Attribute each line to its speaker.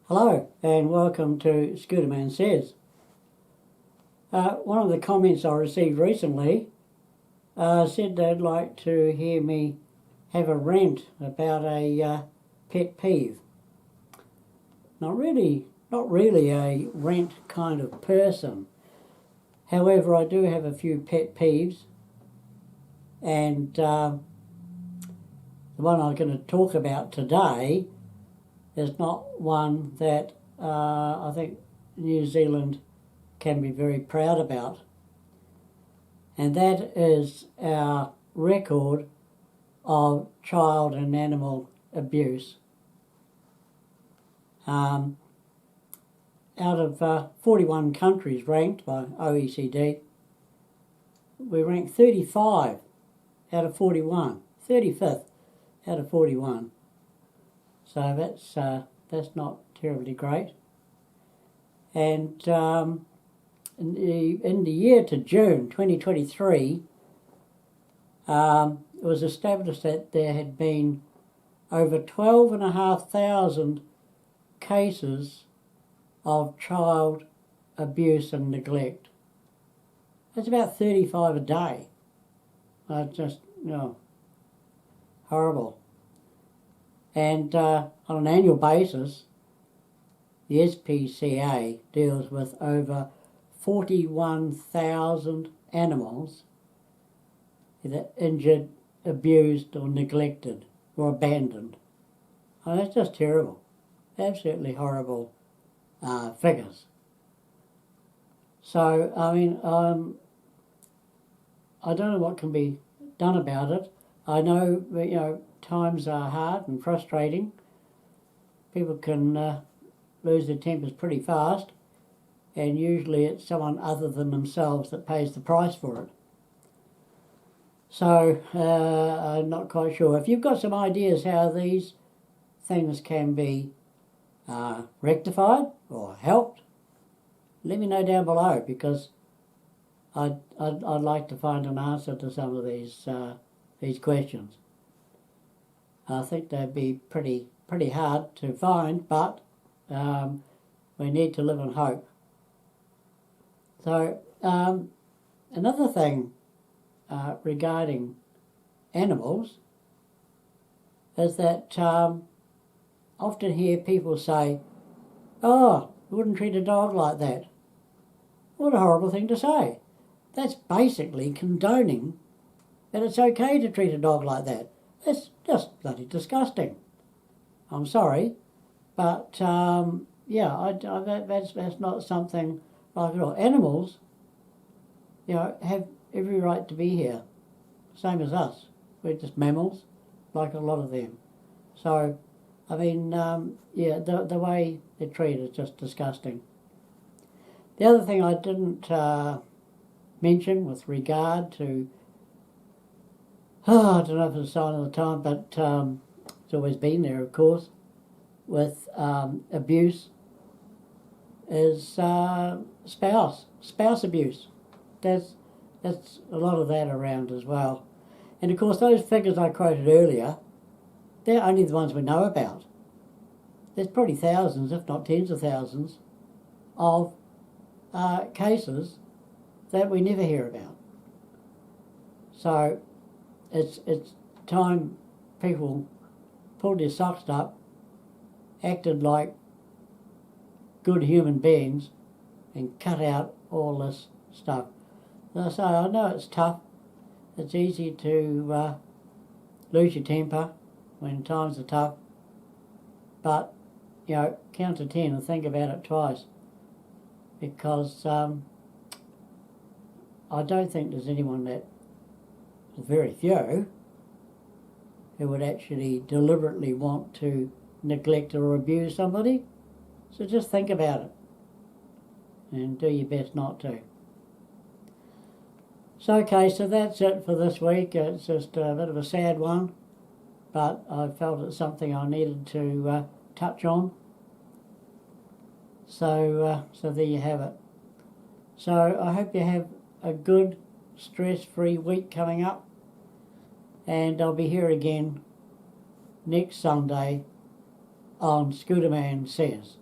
Speaker 1: Hello and welcome to ScootermanSays. One of the comments I received recently said they'd like to hear me have a rant about a pet peeve. Not really a rant kind of person. However, I do have a few pet peeves, and the one I'm going to talk about today is not one that I think New Zealand can be very proud about. And that is our record of child and animal abuse. Out of 41 countries ranked by OECD, we rank 35 out of 41, 35th out of 41. So that's not terribly great. And in the year to June 2023, it was established that there had been over 12,500 cases of child abuse and neglect. That's about 35 a day. Just, horrible. And on an annual basis, the SPCA deals with over 41,000 animals that injured, abused or neglected or abandoned. Oh, that's just terrible. Absolutely horrible figures. So, I don't know what can be done about it. I know, times are hard and frustrating. People can lose their tempers pretty fast, and usually it's someone other than themselves that pays the price for it. So I'm not quite sure. If you've got some ideas how these things can be rectified or helped, let me know down below, because I'd like to find an answer to some of these questions. I think they'd be pretty hard to find, but we need to live in hope. So another thing regarding animals is that often hear people say, "Oh, you wouldn't treat a dog like that." What a horrible thing to say. That's basically condoning that it's okay to treat a dog like that. It's just bloody disgusting. I'm sorry, but that's not something like at all. Animals, have every right to be here, same as us. We're just mammals, like a lot of them. So, the way they're treated is just disgusting. The other thing I didn't mention with regard to, I don't know if it's a sign of the time, but it's always been there, of course, with abuse, is spouse abuse. That's a lot of that around as well. And of course those figures I quoted earlier, they're only the ones we know about. There's probably thousands, if not tens of thousands, of cases that we never hear about. So it's time people pulled their socks up, acted like good human beings, and cut out all this stuff. And so I know it's tough. It's easy to lose your temper when times are tough, but count to 10 and think about it twice, because I don't think there's anyone that, very few, who would actually deliberately want to neglect or abuse somebody. So just think about it and do your best not to. So that's it for this week. It's just a bit of a sad one, but I felt it's something I needed to touch on. So there you have it. So I hope you have a good, stress-free week coming up, and I'll be here again next Sunday on ScootermanSays.